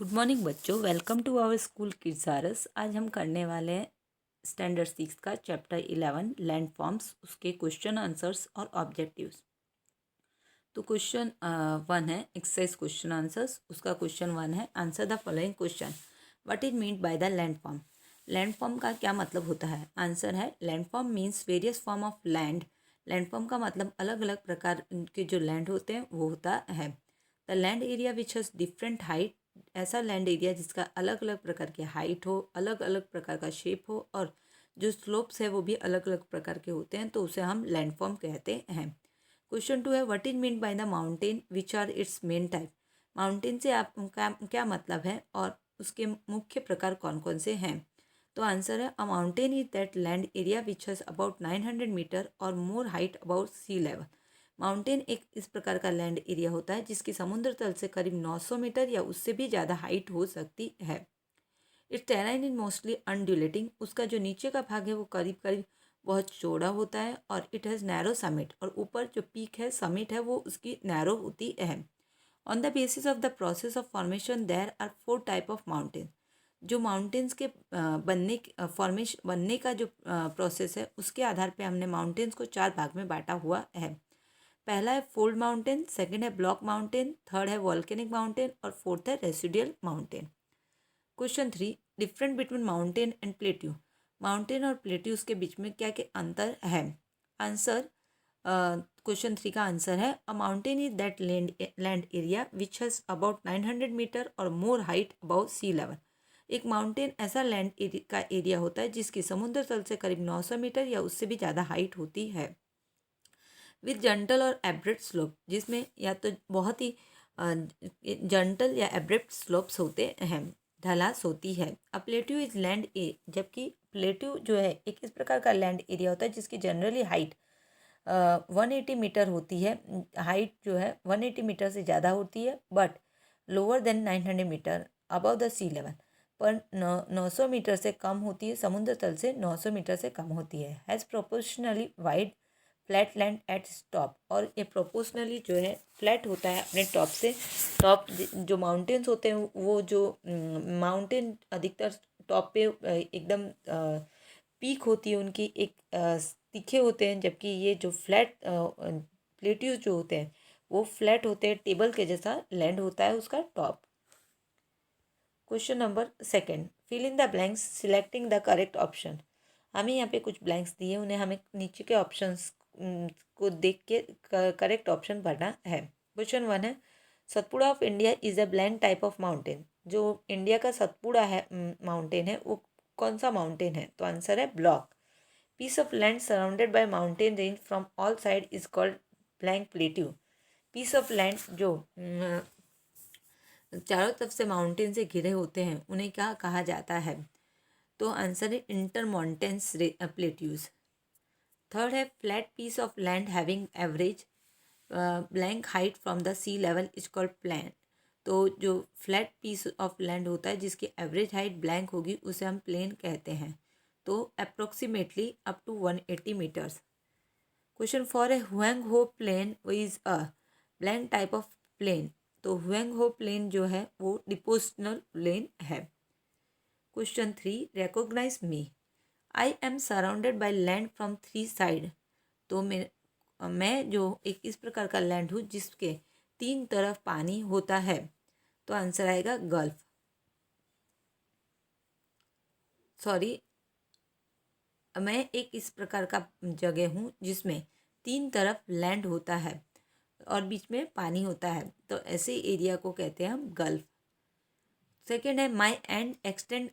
Good morning बच्चों, welcome to our school kids. आज हम करने वाले हैं स्टैंडर्ड 6 का चैप्टर 11 लैंड फॉर्म्स, उसके क्वेश्चन आंसर्स और ऑब्जेक्टिव्स। तो क्वेश्चन 1 है एक्सरसाइज क्वेश्चन आंसर्स। उसका क्वेश्चन 1 है answer the following question. What is mean by the land form. Land form का क्या मतलब होता है। आंसर है land form means various form of land. Land form का मतलब अलग अलग प्रकार के जो लैंड होते हैं वो होता है। The land area which has different height, ऐसा लैंड एरिया जिसका अलग अलग प्रकार की हाइट हो, अलग अलग प्रकार का शेप हो और जो स्लोप्स है वो भी अलग अलग प्रकार के होते हैं, तो उसे हम लैंड फॉर्म कहते हैं। क्वेश्चन 2 है what is mean by the mountain which are its main type. Mountain से आप क्या मतलब है और उसके मुख्य प्रकार कौन कौन से हैं। तो आंसर है a mountain is that land area which has about 900 metre or more height about sea level. Mountain एक इस प्रकार का लैंड एरिया होता है जिसकी समुद्र तल से करीब 900 मीटर या उससे भी ज़्यादा हाइट हो सकती है। इट्स टेराइन इज मोस्टली अनड्यूलेटिंग, उसका जो नीचे का भाग है वो करीब करीब बहुत चौड़ा होता है और इट हैज़ नैरो समिट, और ऊपर जो पीक है समिट है वो उसकी नैरो होती है। On the basis of the process of formation there are 4 type of mountain. जो माउंटेन्स के फॉर्मेशन बनने का जो प्रोसेस है उसके आधार पे हमने माउंटेन्स को 4 भाग में बांटा हुआ है। पहला है फोल्ड माउंटेन, सेकंड है ब्लॉक माउंटेन, थर्ड है वॉल्केनिक माउंटेन और फोर्थ है residual mountain. Question 3 different between mountain and plateau. Mountain और प्लेट्यूज के बीच में क्या क्या अंतर है। आंसर क्वेश्चन 3 का आंसर है a mountain is that land area which has about 900 metre or more height about sea level. एक माउंटेन ऐसा लैंड का एरिया होता है जिसकी समुद्र तल से करीब 900 मीटर या उससे भी ज़्यादा हाइट होती है। विथ जंटल और एब्रप्ट स्लोप, जिसमें या तो बहुत ही जंटल या एब्रप्ट स्लोप्स होते हैं, ढलास होती है। अ प्लेट्यू इज लैंड ए, जबकि प्लेट्यू जो है एक इस प्रकार का लैंड एरिया होता है जिसकी जनरली हाइट 180 मीटर होती है। हाइट जो है 180 मीटर से ज़्यादा होती है but lower than 900 meter above the sea level, पर 900 मीटर से कम होती है, समुद्र तल से 900 मीटर से कम होती है। Has proportionally wide flat land at top, और ये प्रोपोर्शनली जो है फ्लैट होता है अपने टॉप से। टॉप जो माउंटेन्स होते हैं वो जो माउंटेन अधिकतर टॉप पे एकदम पीक होती है उनकी एक तीखे होते हैं, जबकि ये जो फ्लैट प्लेट्यूज जो होते हैं वो फ्लैट होते हैं, टेबल के जैसा लैंड होता है उसका top. Question number second, fill in the blanks selecting the correct option. हमें यहाँ पे कुछ ब्लैंक्स दिए, उन्हें हमें नीचे के ऑप्शंस को देख के करेक्ट ऑप्शन भरना है। क्वेश्चन 1 है Satpura of India is a blank type of mountain. जो इंडिया का सतपुड़ा है माउंटेन है वो कौन सा माउंटेन है। तो आंसर है block. Piece of land surrounded by mountain range from all side is called blank plateau. Piece of land जो चारों तरफ से माउंटेन से घिरे होते हैं उन्हें क्या कहा जाता है। तो आंसर है इंटर माउंटेन्स प्लेट्यूज। थर्ड है flat piece of land having average blank height from the sea level is called plain. तो जो फ्लैट पीस ऑफ लैंड होता है जिसकी एवरेज हाइट ब्लैंक होगी उसे हम प्लेन कहते हैं। तो approximately up to 180 meters. Question 4 है Hwang Ho plain is a blank type of plain. तो हुएंग हो प्लेन जो है वो डिपोजिशनल प्लेन है। Question 3 recognize me. I am surrounded by land from 3 side. तो मैं जो एक इस प्रकार का लैंड हूँ जिसके 3 तरफ पानी होता है। तो आंसर आएगा गल्फ। सॉरी, मैं एक इस प्रकार का जगह हूँ जिसमें 3 तरफ लैंड होता है और बीच में पानी होता है, तो ऐसे एरिया को कहते हैं हम गल्फ। सेकेंड है my and extend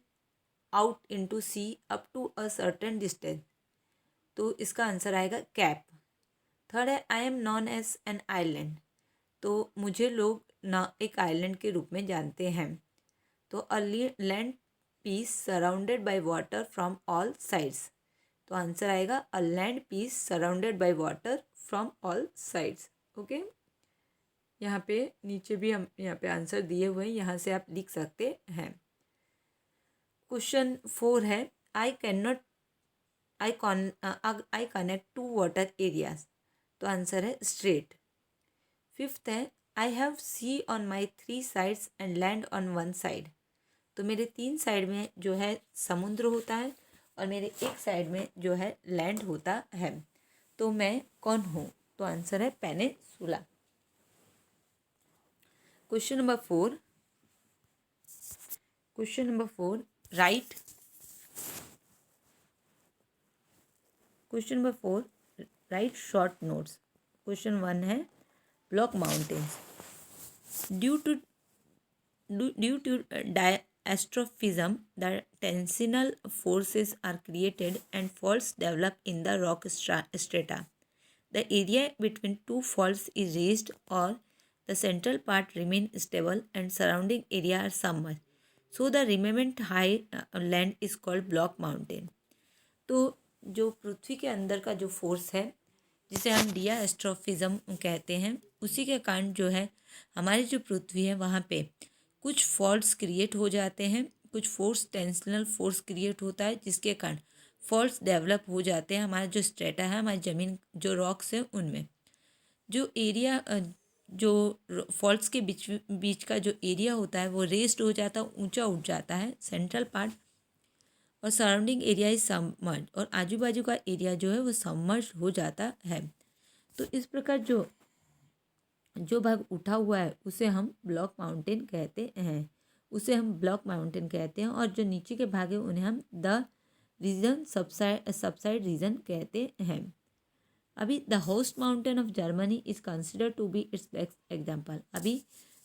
out into sea up to a certain distance. तो इसका आंसर आएगा कैप। थर्ड है I am known as an island. तो मुझे लोग ना एक आइलैंड के रूप में जानते हैं। तो a land piece surrounded by water from all sides. तो आंसर आएगा a land piece surrounded by water from all sides. Okay, यहाँ पे नीचे भी हम यहाँ पे आंसर दिए हुए हैं, यहाँ से आप लिख सकते हैं। क्वेश्चन 4 है I can not I connect to water areas. तो आंसर है स्ट्रेट। फिफ्थ है I have sea on my 3 sides and land on 1 side. तो मेरे 3 साइड में जो है समुद्र होता है और मेरे एक साइड में जो है लैंड होता है। तो मैं कौन हूँ? तो आंसर है peninsula. Question number 4। Right. Question number 4, right short notes. Question 1 है block mountains. Due to diastrophism, the tensional forces are created and faults develop in the rock strata. The area between two faults is raised, or the central part remains stable and surrounding area are submerged. So the remaining high land is called block mountain. तो जो पृथ्वी के अंदर का जो force है जिसे हम डियास्ट्रोफिज्म कहते हैं, उसी के कारण जो है हमारी जो पृथ्वी है वहाँ पे कुछ फॉल्ट्स क्रिएट हो जाते हैं, कुछ फोर्स टेंशनल फोर्स क्रिएट होता है जिसके कारण फॉल्ट्स डेवलप हो जाते हैं। हमारा जो स्ट्रेटा है, हमारी ज़मीन जो रॉक्स है उनमें जो एरिया जो फॉल्ट्स के बीच का जो एरिया होता है वो रेस्ड हो जाता है, ऊंचा उठ जाता है सेंट्रल पार्ट, और सराउंडिंग एरिया इज सबमर्ज, और आजू बाजू का एरिया जो है वो सबमर्ज हो जाता है। तो इस प्रकार जो भाग उठा हुआ है उसे हम ब्लॉक माउंटेन कहते हैं, और जो नीचे के भाग है उन्हें हम द रीजन सबसाइड रीजन कहते हैं। अभी the host mountain of Germany is consider to be its best example. अभी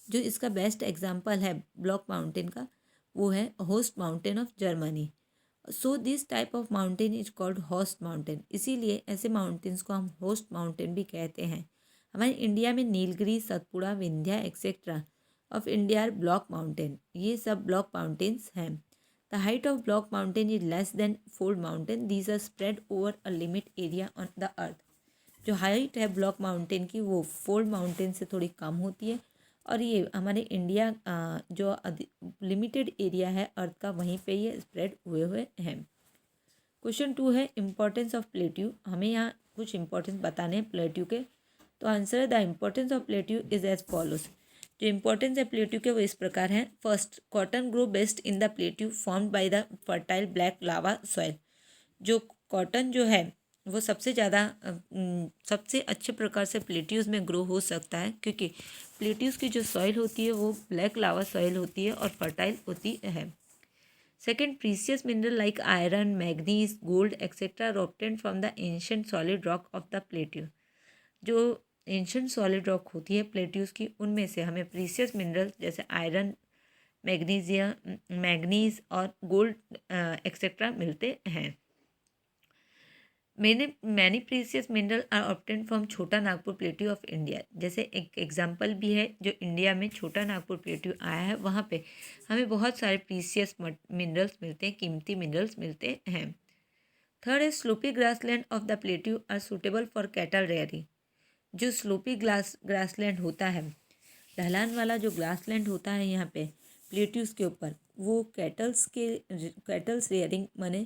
जो इसका बेस्ट एग्जाम्पल है ब्लॉक माउंटेन का वो है host mountain of Germany. So this type of mountain is called host mountain. इसीलिए ऐसे माउंटेन्स को हम होस्ट माउंटेन भी कहते हैं। हमारे इंडिया में Nilgiri, Satpura, Vindhya etcetera of India are block mountain. ये सब ब्लॉक माउंटेन्स हैं। The height of block mountain is less than fold mountain. These are spread over a limit area on the earth. जो height है ब्लॉक माउंटेन की वो fold mountain से थोड़ी कम होती है, और ये हमारे इंडिया जो लिमिटेड एरिया है अर्थ का वहीं पे ये स्प्रेड हुए हैं। क्वेश्चन 2 है इम्पोर्टेंस ऑफ प्लेट्यू। हमें यहाँ कुछ इंपॉर्टेंस बताने हैं प्लेट्यू के। तो आंसर है the importance of plateau is as follows. जो इम्पोर्टेंस है प्लेट्यू के वो इस प्रकार है। First, cotton grow best in the plateau formed by the fertile black lava soil. जो कॉटन जो है वो सबसे सबसे अच्छे प्रकार से प्लेट्यूज़ में ग्रो हो सकता है, क्योंकि प्लेट्यूज़ की जो सॉइल होती है वो ब्लैक लावा सॉइल होती है और फर्टाइल होती है। Second, precious mineral like iron, manganese, gold etcetera are obtained from the ancient solid rock of the plateau. जो एंशिएंट सॉलिड रॉक होती है प्लेट्यूज़ की, उनमें से हमें प्रीसियस मिनरल जैसे आयरन, मैग्नीज और गोल्ड एक्सेट्रा मिलते हैं। Many precious mineral are obtained from Chota Nagpur plateau of India. जैसे एक एग्जांपल भी है, जो इंडिया में छोटा नागपुर प्लेट्यू आया है वहाँ पे हमें बहुत सारे प्रीसियस मिनरल्स मिलते हैं, कीमती मिनरल्स मिलते हैं। थर्ड है slopy grassland of the plateau are suitable for cattle rearing. जो स्लोपी ग्रासलैंड होता है, ढलान वाला जो ग्रासलैंड होता है यहाँ पे प्लेट्यूज़ के ऊपर, वो कैटल्स रेयरिंग माने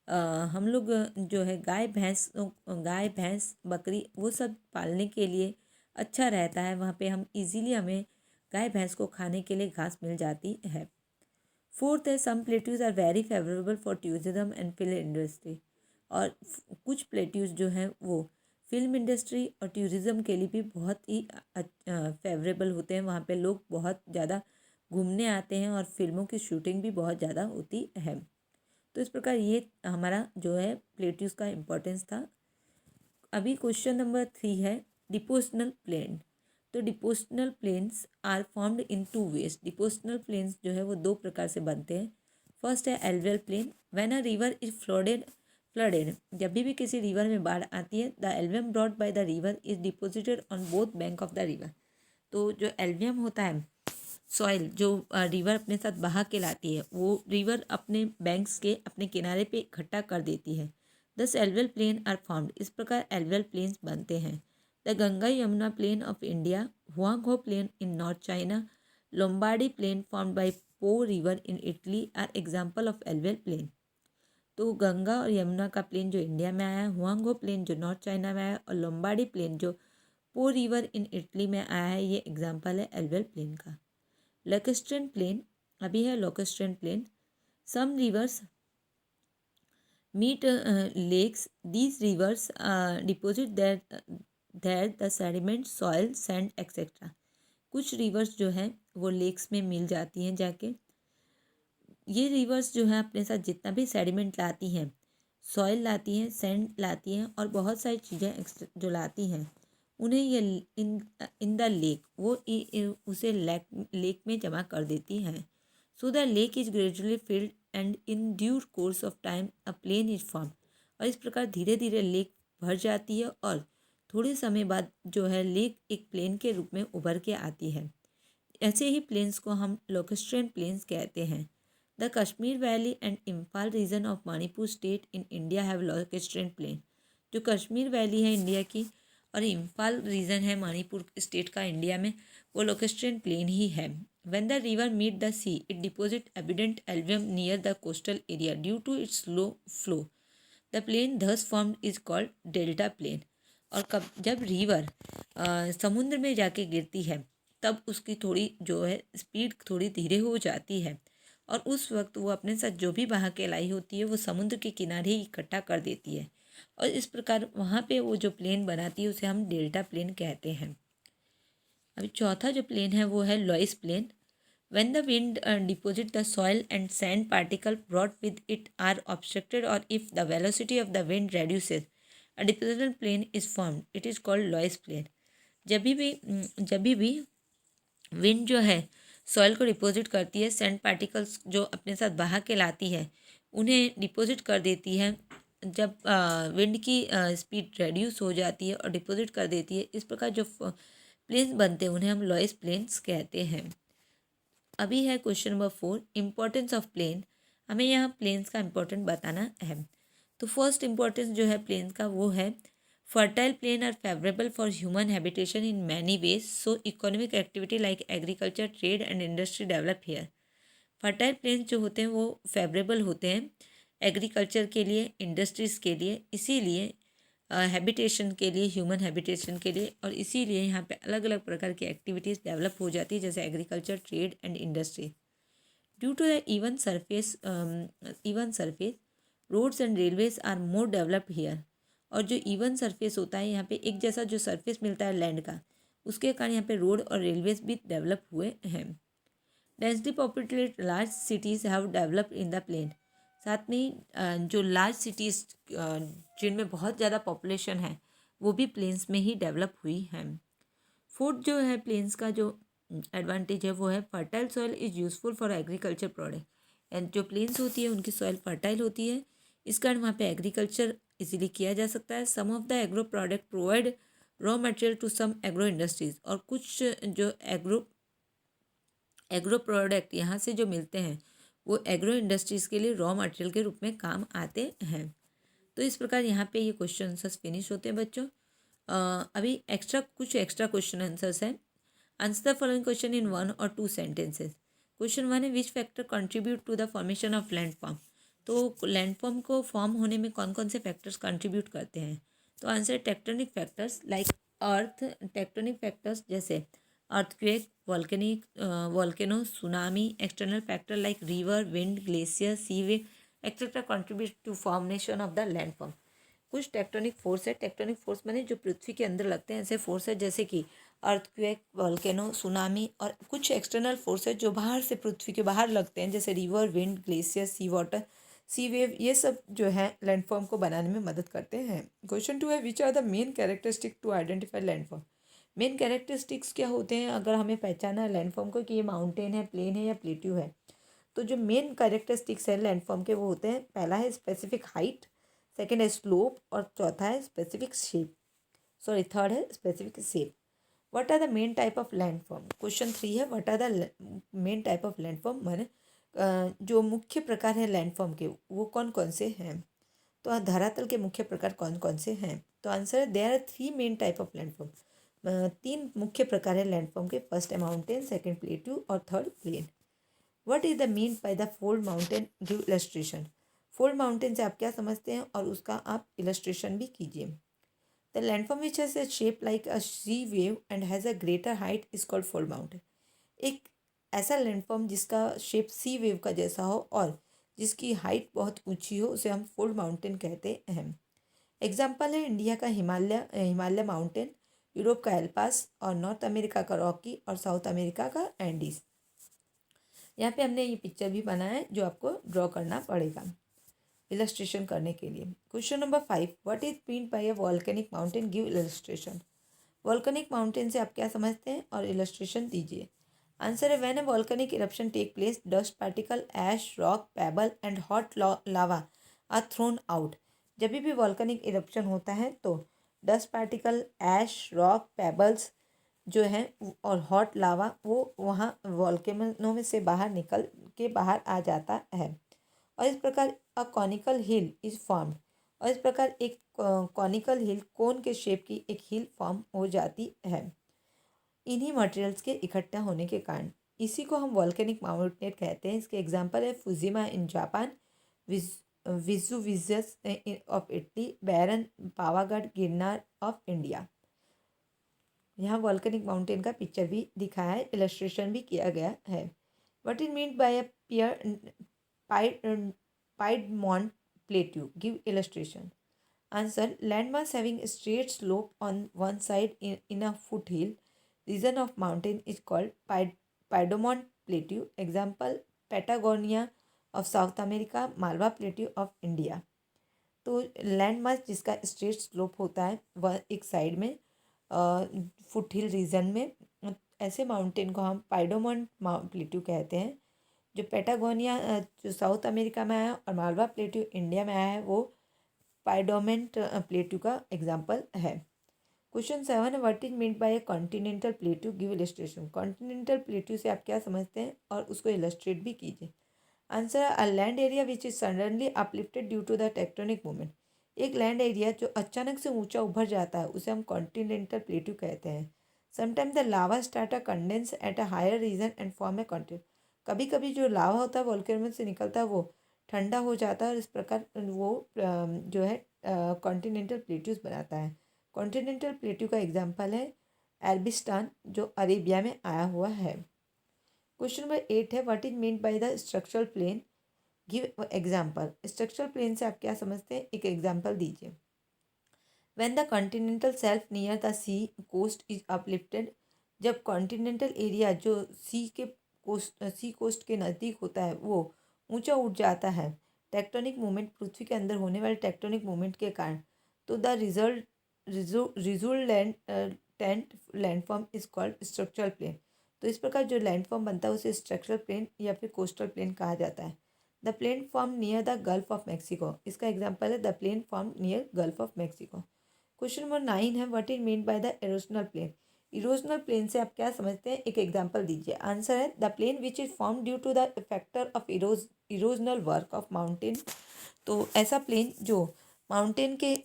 हम लोग जो है गाय भैंस बकरी वो सब पालने के लिए अच्छा रहता है। वहाँ पे हमें गाय भैंस को खाने के लिए घास मिल जाती है। फोर्थ है some plateaus are very favourable for tourism and film industry. और कुछ प्लेट्यूज जो हैं वो फिल्म इंडस्ट्री और टूरिज्म के लिए भी बहुत ही फेवरेबल होते हैं। वहाँ पे लोग बहुत ज़्यादा घूमने आते हैं और फिल्मों की शूटिंग भी बहुत ज़्यादा होती है। तो इस प्रकार ये हमारा जो है प्लेट्यूज़ का इम्पोर्टेंस था। अभी क्वेश्चन नंबर 3 है डिपोजिशनल प्लेन। तो depositional plains are formed in 2 ways. Depositional plains जो है वो 2 प्रकार से बनते हैं। फर्स्ट है alluvial plain. When a river is flooded, जब भी किसी रिवर में बाढ़ आती है, the alluvium brought by the river is deposited on both bank of the river. तो जो एल्वियम होता है, सॉइल जो रिवर अपने साथ बहा के लाती है, वो रिवर अपने बैंक्स के अपने किनारे पे इकट्ठा कर देती है। दस एल्वियल प्लेन आर फॉर्म्ड। इस प्रकार एल्वियल प्लेन्स बनते हैं। The Ganga Yamuna plain of India, Hwang Ho plain in North China, Lombardy plain formed by Po river in Italy are example of alluvial plain. तो गंगा और यमुना का प्लेन जो इंडिया में आया है, हुआंगहो प्लेन जो नॉर्थ चाइना में आया, और लोम्बार्डी प्लेन जो पो रिवर इन इटली में आया है, ये एग्जाम्पल है एल्बल प्लेन का। लैक्स्ट्रेन प्लेन अभी है, lacustrine plain. Some rivers meet lakes, these rivers deposit there the sediment soil sand et cetera. कुछ रिवर्स जो हैं वो लेक्स में मिल जाती हैं जाके। ये रिवर्स जो हैं अपने साथ जितना भी सेडिमेंट लाती हैं, सॉइल लाती हैं, सैंड लाती हैं और बहुत सारी चीज़ें जो लाती हैं, उन्हें ये इन द लेक वो उसे लेक में जमा कर देती हैं। So the lake is gradually filled and in due course of time a plain is form. और इस प्रकार धीरे धीरे लेक भर जाती है और थोड़े समय बाद जो है लेक एक प्लेन के रूप में उभर के आती है। ऐसे ही प्लेन्स को हम लैक्स्ट्रेन प्लेन्स कहते हैं। The Kashmir valley and Imphal region of Manipur state in India have lacustrine plain. जो कश्मीर वैली है इंडिया की और इम्फाल रीजन है मणिपुर स्टेट का इंडिया में, वो लैक्स्ट्रेन प्लेन ही है। When the river meet the sea it deposit evident alluvium near the coastal area due to its low flow. The plain thus formed is called delta plain. और जब river समुद्र में जाके गिरती है तब उसकी थोड़ी जो है स्पीड थोड़ी धीरे हो जाती है और उस वक्त वो अपने साथ जो भी बहा के लाई होती है वो समुद्र के किनारे ही इकट्ठा कर देती है और इस प्रकार वहाँ पे वो जो प्लेन बनाती है उसे हम डेल्टा प्लेन कहते हैं। अभी चौथा जो प्लेन है वो है loess plain. When the wind deposit the soil and sand particle brought with it are obstructed or if the velocity of the wind reduces, a depositional plane is formed. It is called Loess plane. जब भी wind जो है soil को deposit करती है, sand particles जो अपने साथ बहा के लाती है उन्हें डिपॉजिट कर देती है। जब विंड की स्पीड रेड्यूस हो जाती है और डिपॉजिट कर देती है, इस प्रकार जो प्लेन्स बनते हैं उन्हें हम लॉइस प्लेन्स कहते हैं। अभी है question number 4, importance of plain. हमें यहाँ प्लेन्स का इम्पोर्टेंट बताना है। तो फर्स्ट इम्पोर्टेंस जो है प्लेन्स का वो है fertile plain are favourable for human habitation in many ways, so economic activity like agriculture, trade and industry develop here. Fertile plains जो होते हैं वो फेवरेबल होते हैं एग्रीकल्चर के लिए, इंडस्ट्रीज़ के लिए, इसीलिए हैबिटेशन के लिए, ह्यूमन हैबिटेशन के लिए, और इसीलिए यहाँ पे अलग अलग प्रकार की एक्टिविटीज़ डेवलप हो जाती है जैसे agriculture, trade and industry. Due to the even surface roads and railways are more develop here. और जो इवन सरफेस होता है यहाँ पे एक जैसा जो सरफेस मिलता है लैंड का, उसके कारण यहाँ पे रोड और रेलवेज भी डेवलप हुए हैं। Densely populated large cities have developed in the plain. साथ में ही जो लार्ज सिटीज़ जिनमें बहुत ज़्यादा पॉपुलेशन है वो भी प्लेन्स में ही डेवलप हुई हैं। फोर्थ जो है प्लेन्स का जो एडवांटेज है वो है fertile soil is useful for agriculture product. And जो प्लेन्स होती है उनकी सॉइल फर्टाइल होती है, इस कारण वहाँ पे एग्रीकल्चर इजीली किया जा सकता है। Some of the agro product provide raw material to some agro industries. और कुछ जो एग्रो प्रोडक्ट यहाँ से जो मिलते हैं वो एग्रो इंडस्ट्रीज़ के लिए रॉ मटेरियल के रूप में काम आते हैं। तो इस प्रकार यहाँ पे ये क्वेश्चन आंसर्स फिनिश होते हैं बच्चों। अभी कुछ एक्स्ट्रा क्वेश्चन आंसर्स हैं। Answer the following question in 1 और 2 सेंटेंसेस। क्वेश्चन 1 है which factor contribute to the formation of landform. तो लैंडफॉर्म को फॉर्म होने में कौन कौन से फैक्टर्स कंट्रीब्यूट करते हैं। तो answer tectonic factors like earth. Tectonic factors जैसे earthquake, volcano, tsunami. External factor like river, wind, glacier, sea wave et cetera contribute to formation of the landform. कुछ टेक्टोनिक फोर्स है, टेक्टोनिक फोर्स माने जो पृथ्वी के अंदर लगते हैं ऐसे फोर्स है जैसे कि अर्थक्वेक, वॉल्केनो, सुनामी। और कुछ एक्सटर्नल फोर्स है जो बाहर से पृथ्वी के बाहर लगते हैं जैसे रिवर, विंड, ग्लेशियर, सी वाटर, सी वेव। ये सब जो है लैंडफॉर्म को बनाने में मदद करते हैं। क्वेश्चन 2 है which are the main characteristic to identify landform. Main characteristics क्या होते हैं अगर हमें पहचाना है लैंडफॉर्म को कि ये माउंटेन है, प्लेन है या प्लेट्यू है। तो जो मेन कैरेक्टरिस्टिक्स है लैंडफॉर्म के वो होते हैं, पहला है स्पेसिफिक हाइट, सेकेंड है स्लोप और चौथा है स्पेसिफिक शेप, थर्ड है specific shape. What are the main type of landform. Question 3 है what are the main type of landform, माने जो मुख्य प्रकार है लैंडफॉर्म के वो कौन कौन से हैं। तो धरातल के मुख्य प्रकार कौन कौन से हैं। तो आंसर है there are 3 main type of landform. 3 मुख्य प्रकार है लैंडफॉर्म के। फर्स्ट है माउंटेन, सेकेंड प्लेट्यू और third plain. What is the mean by the fold mountain, give illustration. Fold mountain से आप क्या समझते हैं और उसका आप इलस्ट्रेशन भी कीजिए। The landform which has a shape like a sea wave and has a greater height is called fold mountain. एक ऐसा लैंडफॉर्म जिसका शेप सी वेव का जैसा हो और जिसकी हाइट बहुत ऊंची हो उसे हम फोल्ड माउंटेन कहते हैं। एग्जाम्पल है इंडिया का हिमालय माउंटेन, यूरोप का एल्पास और नॉर्थ अमेरिका का रॉकी और साउथ अमेरिका का एंडीज। यहाँ पे हमने ये पिक्चर भी बनाया है जो आपको ड्रॉ करना पड़ेगा इलस्ट्रेशन करने के लिए। Question number 5, what is mean by a volcanic mountain, give illustration. Volcanic mountain से आप क्या समझते हैं और इलस्ट्रेशन दीजिए। आंसर है when a volcanic eruption take place dust particle ash rock pebble and hot lava are thrown out. जब भी वॉल्केनिक इरप्शन होता है तो dust particle ash rock pebbles जो है और हॉट लावा वो वहाँ वॉल्केनो में से बाहर निकल के बाहर आ जाता है और इस प्रकार a conical hill is formed. और इस प्रकार एक कॉनिकल हिल कोन के शेप की एक हिल फॉर्म हो जाती है इन्हीं मटेरियल्स के इकट्ठा होने के कारण। इसी को हम वॉल्केनिक माउंटेन कहते हैं। इसके एग्जांपल है Fujiyama in Japan, Vesuvius of Italy, Barren Pavagadh Girnar of India. यहाँ वॉल्केनिक माउंटेन का पिक्चर भी दिखाया है, इलस्ट्रेशन भी किया गया है। What is mean by a piedmont plateau, give illustration. Answer, landmass having a straight slope on one side in a foothill region of mountain is called Piedmont Plateau. Example, Patagonia of South America, Malwa Plateau of India. तो land mass जिसका straight slope होता है वह एक side में foot हिल reason में, ऐसे mountain को हम पाइडोमोंट प्लेट्यू कहते हैं। जो पेटागोनिया जो साउथ अमेरिका में आया और मालवा प्लेट्यू इंडिया में आया है वो पाइडोमेंट प्लेट्यू का एग्जाम्पल है। Question 7, what is mean bye continental plateau, give illustration. Continental plateau से आप क्या समझते हैं और उसको इलस्ट्रेट भी कीजिए। Answer, a land area which is suddenly uplifted due to the tectonic movement. एक लैंड एरिया जो अचानक से ऊंचा उभर जाता है उसे हम कॉन्टिनेंटल प्लेट्यू कहते हैं। Sometime the lava start a condense at a higher region and form a continent. कभी कभी जो लावा होता है वोल्केनो से निकलता है वो ठंडा हो जाता है और इस प्रकार वो जो है कॉन्टिनेंटल प्लेट्यूज बनाता है। कॉन्टिनेंटल प्लेट्यू का एग्जाम्पल है एल्बिस्तान जो अरेबिया में आया हुआ है। क्वेश्चन नंबर 8 है what is mean by the structural plain, give example. Structural plain से आप क्या समझते हैं, एक एग्जाम्पल दीजिए। When the continental shelf near the sea coast is uplifted. जब कॉन्टिनेंटल एरिया जो सी कोस्ट के नज़दीक होता है वो ऊंचा उठ जाता है टेक्टोनिक मूवमेंट, पृथ्वी के अंदर होने वाले टेक्टोनिक मूवमेंट के कारण, तो the resultant landform is called structural plain. तो इस प्रकार जो लैंडफॉर्म बनता है उसे स्ट्रक्चरल प्लेन या फिर कोस्टल प्लेन कहा जाता है। The plain form near the gulf of Mexico, इसका एग्जाम्पल है the plain form near gulf of Mexico. Question number 9 है what is mean by the erosional plain. Erosional plain से आप क्या समझते हैं, एक एग्जाम्पल दीजिए। आंसर है the plain which is form due to the factor of erosional work of mountain. तो ऐसा प्लेन जो माउंटेन के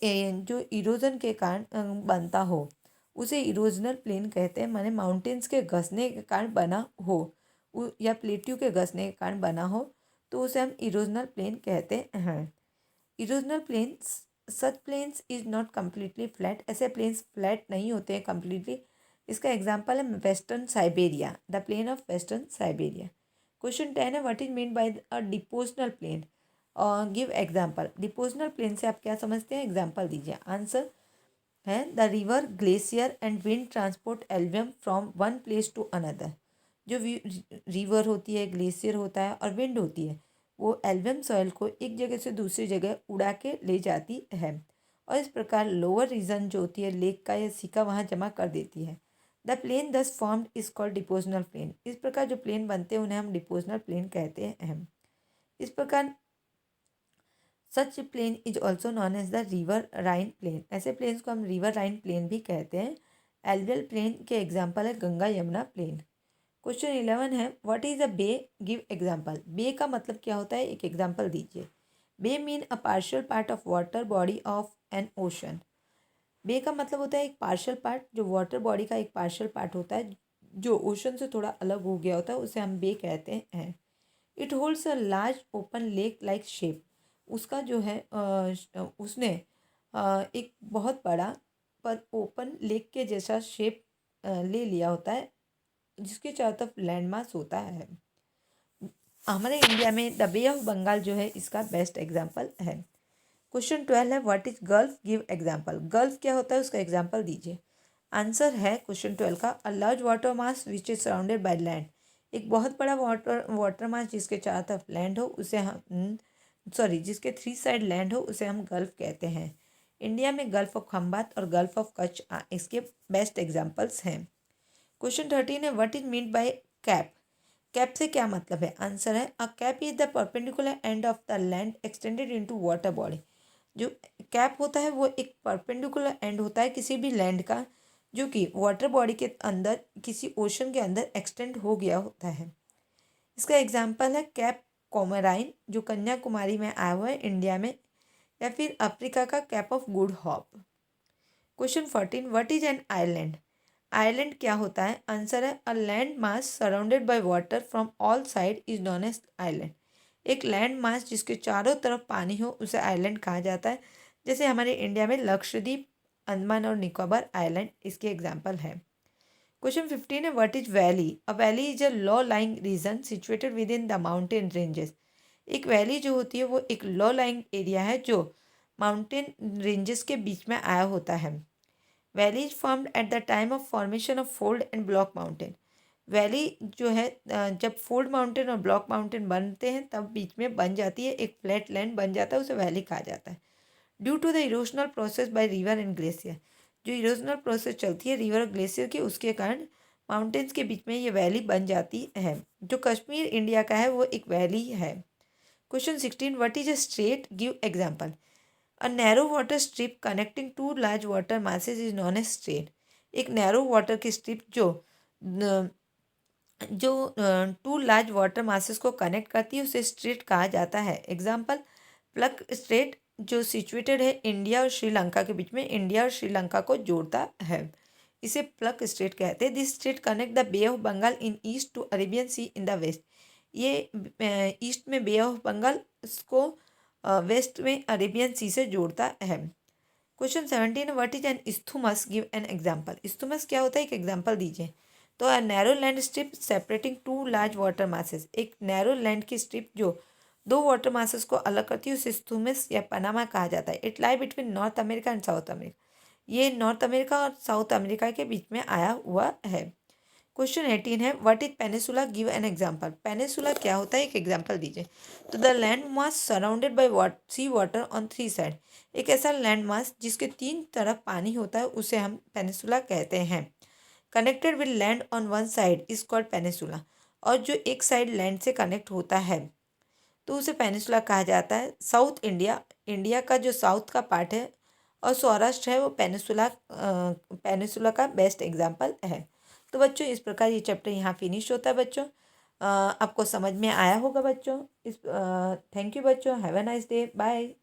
जो इरोजन के कारण बनता हो उसे इरोजनल प्लेन कहते हैं। माने माउंटेन्स के घसने के कारण बना हो या प्लेट्यू के घसने के कारण बना हो तो उसे हम इरोजनल प्लेन कहते हैं। Erosional plains, such plains is not completely flat, ऐसे प्लेन्स फ्लैट नहीं होते हैं कम्प्लीटली। इसका एग्जाम्पल है Western Siberia, the plain of Western Siberia. Question 10 है what is mean by a depositional plain, give example. Depositional plain से आप क्या समझते हैं, एग्जाम्पल दीजिए। आंसर है the river glacier and wind transport alluvium from one place to another. जो river होती है, ग्लेशियर होता है और विंड होती है वो एल्वियम सॉइल को एक जगह से दूसरी जगह उड़ा के ले जाती है और इस प्रकार लोअर रीजन जो होती है लेक का या सी का वहाँ जमा कर देती है। The plain thus formed is called depositional plain. इस प्रकार जो प्लेन बनते हैं उन्हें हम डिपोजनल प्लेन कहते हैं। इस प्रकार such plain is also known as the river Rhine plain, ऐसे प्लेन्स को हम रिवर राइन प्लेन भी कहते हैं। एल्वियल प्लेन के एग्जाम्पल है गंगा यमुना प्लेन। क्वेश्चन 11 है what is a bay, give example. Bay का मतलब क्या होता है, एक एग्जाम्पल दीजिए। Bay mean a partial part of water body of an ocean. Bay का मतलब होता है एक पार्शियल पार्ट, जो वाटर बॉडी का एक पार्शियल पार्ट होता है जो ओशन से थोड़ा अलग हो गया होता है उसे हम बे कहते हैं। It holds a large open lake like shape. उसका जो है उसने एक बहुत बड़ा पर ओपन लेक के जैसा शेप ले लिया होता है, जिसके चारों तरफ लैंड मास होता है। हमारे इंडिया में द बे ऑफ बंगाल जो है इसका बेस्ट एग्जाम्पल है। क्वेश्चन 12 है what is gulf, give example. Gulf क्या होता है उसका एग्जाम्पल दीजिए। आंसर है क्वेश्चन 12 का a large water mass which is surrounded by land. एक बहुत बड़ा वाटर मास जिसके चारों तरफ लैंड हो उसे हम जिसके 3 साइड लैंड हो उसे हम गल्फ कहते हैं। इंडिया में गल्फ ऑफ खंबात और गल्फ ऑफ कच्छ इसके बेस्ट एग्जाम्पल्स हैं। क्वेश्चन 13 है what is mean bye cap. Cap से क्या मतलब है। आंसर है a cap is the perpendicular end of the land extended into water body. जो कैप होता है वो एक परपेंडिकुलर एंड होता है किसी भी लैंड का जो कि वाटर बॉडी के अंदर किसी ओशन के अंदर एक्सटेंड हो गया होता है। इसका एग्जाम्पल है कैप कोमराइन जो कन्याकुमारी में आया हुआ है इंडिया में, या फिर अफ्रीका का cape of good hope. Question 14 what is an island. Island क्या होता है। आंसर है a land mass surrounded by water from all side is known as island. एक लैंड मास जिसके चारों तरफ पानी हो उसे आइलैंड कहा जाता है। जैसे हमारे इंडिया में लक्षद्वीप, अंडमान और निकोबार आइलैंड इसके एग्जाम्पल है। क्वेश्चन 15 है what is valley. A valley is a low lying region situated within the mountain ranges. एक वैली जो होती है वो एक लो लाइंग एरिया है जो माउंटेन रेंजेस के बीच में आया होता है। Valley is formed at the time of formation of fold and block mountain. Valley जो है जब फोल्ड माउंटेन और ब्लॉक माउंटेन बनते हैं तब बीच में बन जाती है, एक फ्लैट लैंड बन जाता है, उसे वैली कहा जाता है। Due to the erosional process by river and glacier. जो इरोजनल प्रोसेस चलती है रिवर और ग्लेशियर की उसके कारण माउंटेन्स के बीच में ये वैली बन जाती है। जो कश्मीर इंडिया का है वो एक वैली है। Question 16 what is a straight, give example. A narrow water strip connecting to large water masses is known as straight. एक नैरो वाटर की स्ट्रिप जो टू लार्ज वाटर मासेस को कनेक्ट करती है उसे स्ट्रेट कहा जाता है। एग्जाम्पल प्लग स्ट्रेट जो सिचुएटेड है इंडिया और श्रीलंका के बीच में, इंडिया और श्रीलंका को जोड़ता है, इसे प्लग स्ट्रेट कहते हैं। This strait connect the bay of Bengal in east to Arabian sea in the west. ये ईस्ट में बे ऑफ बंगाल को वेस्ट में अरेबियन सी से जोड़ता है। Question 17 what is an isthmus, give an example. Isthmus क्या होता है एक एग्जाम्पल दीजिए। तो a narrow land strip separating two large water masses. एक नैरो लैंड की स्ट्रिप जो दो वाटर मासेस को अलग करती है उसे इस्थुमस या पनामा कहा जाता है। It lie between north America and south America. ये नॉर्थ अमेरिका और साउथ अमेरिका के बीच में आया हुआ है। क्वेश्चन 18 है what is peninsula, give an example. Peninsula क्या होता है एक एग्जाम्पल दीजिए। तो the land mass surrounded by sea water on 3 side. एक ऐसा लैंड मास जिसके 3 तरफ पानी होता है उसे हम पेनिसुला कहते हैं। Connected with land on one side is called peninsula. और जो एक साइड लैंड से कनेक्ट होता है तो उसे पेनिसुला कहा जाता है। साउथ इंडिया, इंडिया का जो साउथ का पार्ट है और सौराष्ट्र है वो पेनिसुला का बेस्ट एग्जाम्पल है। तो बच्चों इस प्रकार ये चैप्टर यहाँ फिनिश होता है बच्चों। आपको समझ में आया होगा बच्चों। थैंक यू बच्चों, have a nice day, bye.